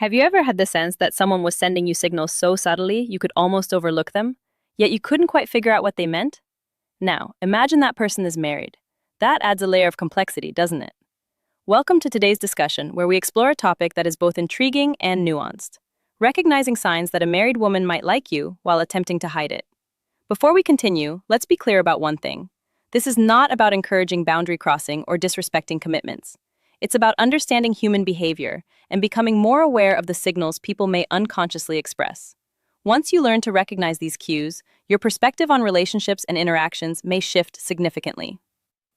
Have you ever had the sense that someone was sending you signals so subtly you could almost overlook them, yet you couldn't quite figure out what they meant? Now, imagine that person is married. That adds a layer of complexity, doesn't it? Welcome to today's discussion, where we explore a topic that is both intriguing and nuanced, recognizing signs that a married woman might like you while attempting to hide it. Before we continue, let's be clear about one thing. This is not about encouraging boundary crossing or disrespecting commitments. It's about understanding human behavior and becoming more aware of the signals people may unconsciously express. Once you learn to recognize these cues, your perspective on relationships and interactions may shift significantly.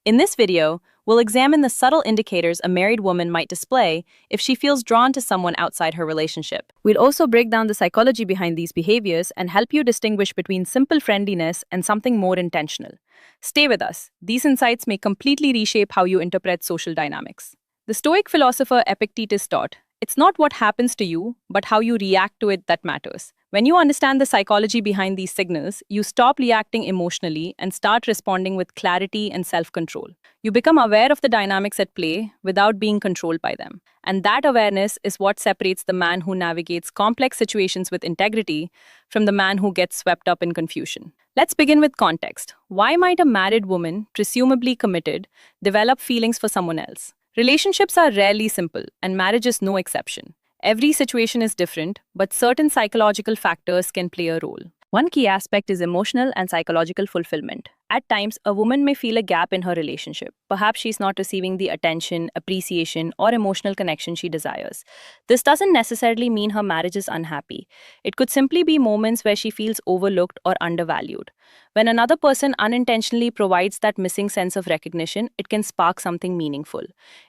In this video, we'll examine the subtle indicators a married woman might display if she feels drawn to someone outside her relationship. We'll also break down the psychology behind these behaviors and help you distinguish between simple friendliness and something more intentional. Stay with us. These insights may completely reshape how you interpret social dynamics. The Stoic philosopher Epictetus taught, "It's not what happens to you, but how you react to it that matters." When you understand the psychology behind these signals, you stop reacting emotionally and start responding with clarity and self-control. You become aware of the dynamics at play without being controlled by them. And that awareness is what separates the man who navigates complex situations with integrity from the man who gets swept up in confusion. Let's begin with context. Why might a married woman, presumably committed, develop feelings for someone else? Relationships are rarely simple, and marriage is no exception. Every situation is different, but certain psychological factors can play a role. One key aspect is emotional and psychological fulfillment. At times, a woman may feel a gap in her relationship. Perhaps she's not receiving the attention, appreciation, or emotional connection she desires. This doesn't necessarily mean her marriage is unhappy. It could simply be moments where she feels overlooked or undervalued. When another person unintentionally provides that missing sense of recognition, it can spark something meaningful.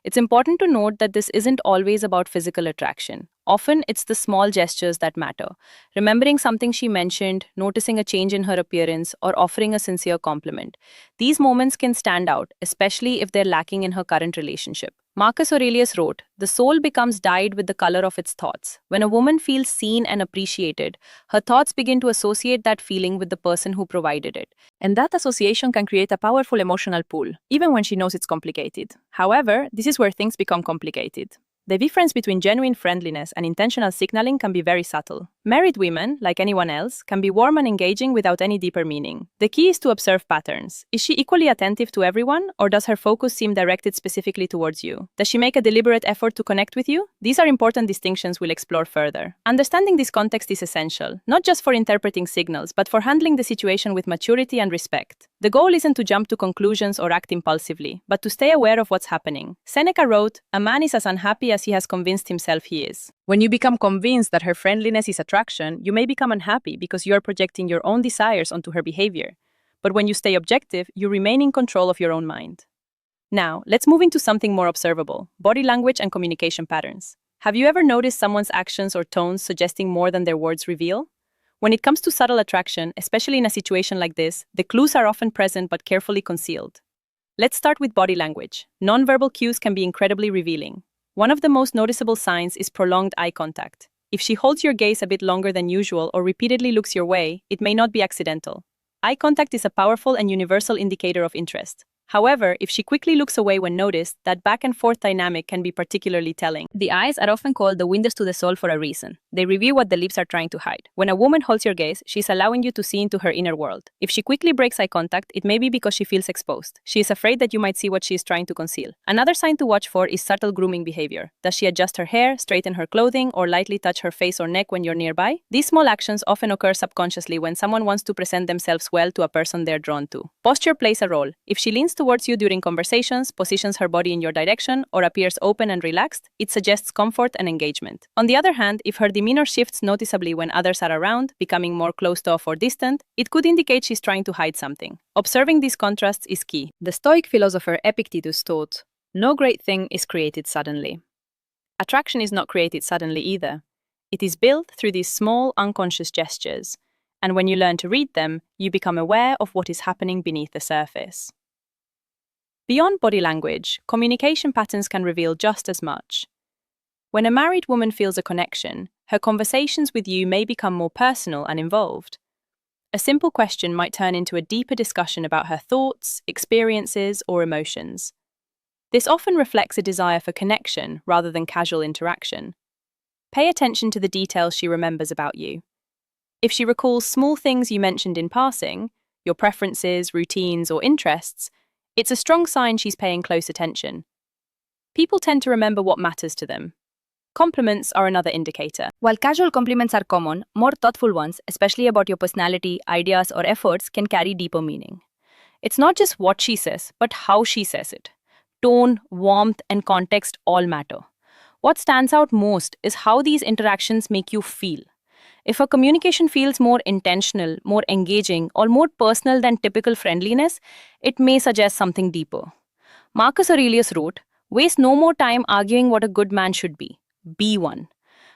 It's important to note that this isn't always about physical attraction. Often, it's the small gestures that matter. Remembering something she mentioned, noticing a change in her appearance, or offering a sincere compliment. These moments can stand out, especially if they're lacking in her current relationship. Marcus Aurelius wrote, "The soul becomes dyed with the color of its thoughts." When a woman feels seen and appreciated, her thoughts begin to associate that feeling with the person who provided it. And that association can create a powerful emotional pull, even when she knows it's complicated. However, this is where things become complicated. The difference between genuine friendliness and intentional signaling can be very subtle. Married women, like anyone else, can be warm and engaging without any deeper meaning. The key is to observe patterns. Is she equally attentive to everyone, or does her focus seem directed specifically towards you? Does she make a deliberate effort to connect with you? These are important distinctions we'll explore further. Understanding this context is essential, not just for interpreting signals, but for handling the situation with maturity and respect. The goal isn't to jump to conclusions or act impulsively, but to stay aware of what's happening. Seneca wrote, "A man is as unhappy as he has convinced himself he is." When you become convinced that her friendliness is attraction, you may become unhappy because you are projecting your own desires onto her behavior. But when you stay objective, you remain in control of your own mind. Now, let's move into something more observable: body language and communication patterns. Have you ever noticed someone's actions or tones suggesting more than their words reveal? When it comes to subtle attraction, especially in a situation like this, the clues are often present but carefully concealed. Let's start with body language. Nonverbal cues can be incredibly revealing. One of the most noticeable signs is prolonged eye contact. If she holds your gaze a bit longer than usual or repeatedly looks your way, it may not be accidental. Eye contact is a powerful and universal indicator of interest. However, if she quickly looks away when noticed, that back-and-forth dynamic can be particularly telling. The eyes are often called the windows to the soul for a reason. They reveal what the lips are trying to hide. When a woman holds your gaze, she's allowing you to see into her inner world. If she quickly breaks eye contact, it may be because she feels exposed. She is afraid that you might see what she is trying to conceal. Another sign to watch for is subtle grooming behavior. Does she adjust her hair, straighten her clothing, or lightly touch her face or neck when you're nearby? These small actions often occur subconsciously when someone wants to present themselves well to a person they're drawn to. Posture plays a role. If she leans towards you during conversations, positions her body in your direction, or appears open and relaxed, it suggests comfort and engagement. On the other hand, if her demeanor shifts noticeably when others are around, becoming more closed off or distant, it could indicate she's trying to hide something. Observing these contrasts is key. The Stoic philosopher Epictetus taught, "No great thing is created suddenly." Attraction is not created suddenly either. It is built through these small, unconscious gestures, and when you learn to read them, you become aware of what is happening beneath the surface. Beyond body language, communication patterns can reveal just as much. When a married woman feels a connection, her conversations with you may become more personal and involved. A simple question might turn into a deeper discussion about her thoughts, experiences, or emotions. This often reflects a desire for connection rather than casual interaction. Pay attention to the details she remembers about you. If she recalls small things you mentioned in passing, your preferences, routines, or interests, it's a strong sign she's paying close attention. People tend to remember what matters to them. Compliments are another indicator. While casual compliments are common, more thoughtful ones, especially about your personality, ideas, or efforts, can carry deeper meaning. It's not just what she says, but how she says it. Tone, warmth, and context all matter. What stands out most is how these interactions make you feel. If her communication feels more intentional, more engaging, or more personal than typical friendliness, it may suggest something deeper. Marcus Aurelius wrote, "Waste no more time arguing what a good man should be. Be one."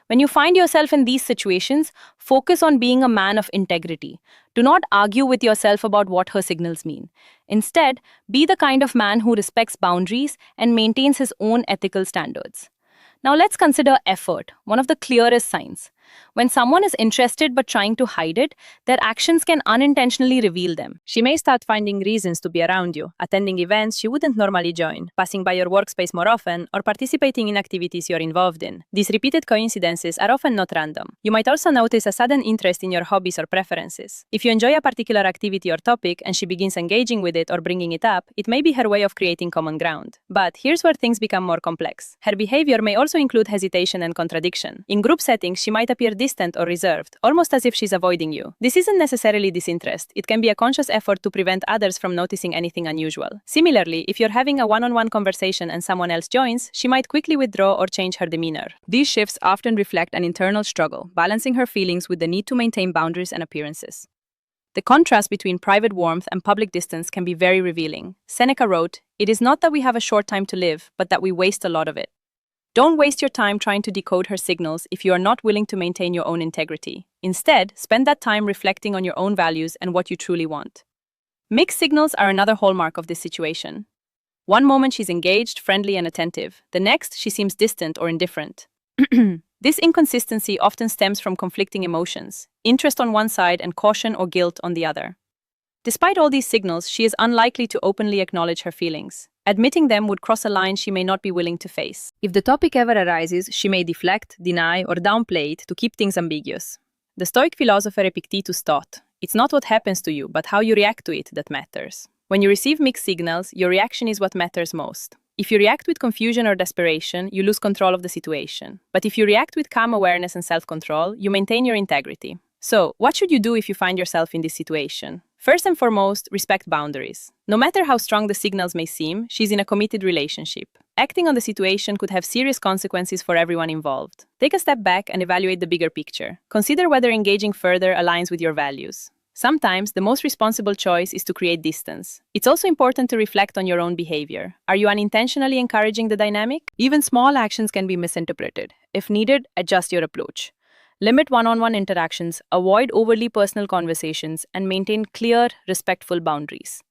When you find yourself in these situations, focus on being a man of integrity. Do not argue with yourself about what her signals mean. Instead, be the kind of man who respects boundaries and maintains his own ethical standards. Now let's consider effort, one of the clearest signs. When someone is interested but trying to hide it, their actions can unintentionally reveal them. She may start finding reasons to be around you, attending events she wouldn't normally join, passing by your workspace more often, or participating in activities you're involved in. These repeated coincidences are often not random. You might also notice a sudden interest in your hobbies or preferences. If you enjoy a particular activity or topic and she begins engaging with it or bringing it up, it may be her way of creating common ground. But here's where things become more complex. Her behavior may also include hesitation and contradiction. In group settings, she might appear distant or reserved, almost as if she's avoiding you. This isn't necessarily disinterest. It can be a conscious effort to prevent others from noticing anything unusual. Similarly, if you're having a one-on-one conversation and someone else joins, she might quickly withdraw or change her demeanor. These shifts often reflect an internal struggle, balancing her feelings with the need to maintain boundaries and appearances. The contrast between private warmth and public distance can be very revealing. Seneca wrote, "It is not that we have a short time to live, but that we waste a lot of it." Don't waste your time trying to decode her signals if you are not willing to maintain your own integrity. Instead, spend that time reflecting on your own values and what you truly want. Mixed signals are another hallmark of this situation. One moment she's engaged, friendly, and attentive. The next, she seems distant or indifferent. This inconsistency often stems from conflicting emotions, interest on one side and caution or guilt on the other. Despite all these signals, she is unlikely to openly acknowledge her feelings. Admitting them would cross a line she may not be willing to face. If the topic ever arises, she may deflect, deny, or downplay it to keep things ambiguous. The Stoic philosopher Epictetus taught, "It's not what happens to you, but how you react to it that matters." When you receive mixed signals, your reaction is what matters most. If you react with confusion or desperation, you lose control of the situation. But if you react with calm awareness and self-control, you maintain your integrity. So, what should you do if you find yourself in this situation? First and foremost, respect boundaries. No matter how strong the signals may seem, she's in a committed relationship. Acting on the situation could have serious consequences for everyone involved. Take a step back and evaluate the bigger picture. Consider whether engaging further aligns with your values. Sometimes, the most responsible choice is to create distance. It's also important to reflect on your own behavior. Are you unintentionally encouraging the dynamic? Even small actions can be misinterpreted. If needed, adjust your approach. Limit one-on-one interactions, avoid overly personal conversations, and maintain clear, respectful boundaries.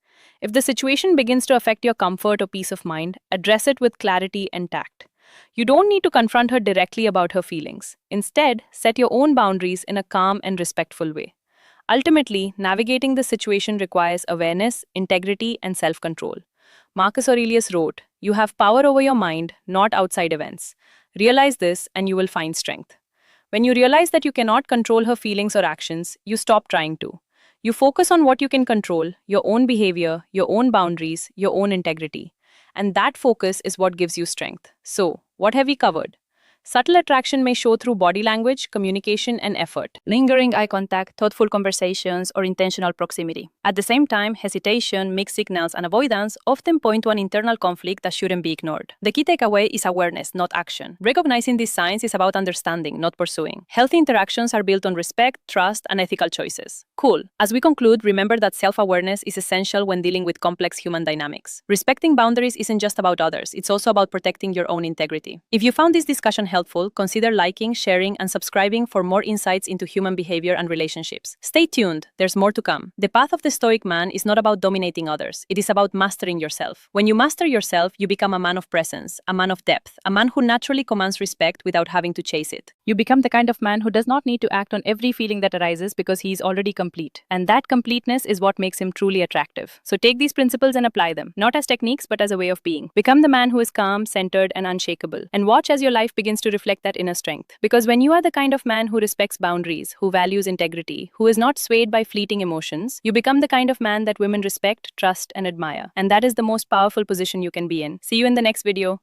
If the situation begins to affect your comfort or peace of mind, address it with clarity and tact. You don't need to confront her directly about her feelings. Instead, set your own boundaries in a calm and respectful way. Ultimately, navigating the situation requires awareness, integrity, and self-control. Marcus Aurelius wrote, "You have power over your mind, not outside events. Realize this and you will find strength." When you realize that you cannot control her feelings or actions, you stop trying to. You focus on what you can control, your own behavior, your own boundaries, your own integrity. And that focus is what gives you strength. So, what have we covered? Subtle attraction may show through body language, communication, and effort. Lingering eye contact, thoughtful conversations, or intentional proximity. At the same time, hesitation, mixed signals, and avoidance often point to an internal conflict that shouldn't be ignored. The key takeaway is awareness, not action. Recognizing these signs is about understanding, not pursuing. Healthy interactions are built on respect, trust, and ethical choices. Cool. As we conclude, remember that self-awareness is essential when dealing with complex human dynamics. Respecting boundaries isn't just about others, it's also about protecting your own integrity. If you found this discussion helpful, consider liking, sharing, and subscribing for more insights into human behavior and relationships. Stay tuned, there's more to come. The path of the Stoic man is not about dominating others, it is about mastering yourself. When you master yourself, you become a man of presence, a man of depth, a man who naturally commands respect without having to chase it. You become the kind of man who does not need to act on every feeling that arises because he is already complete. And that completeness is what makes him truly attractive. So take these principles and apply them, not as techniques but as a way of being. Become the man who is calm, centered, and unshakable. And watch as your life begins to to reflect that inner strength. Because when you are the kind of man who respects boundaries, who values integrity, who is not swayed by fleeting emotions, you become the kind of man that women respect, trust, and admire. And that is the most powerful position you can be in. See you in the next video.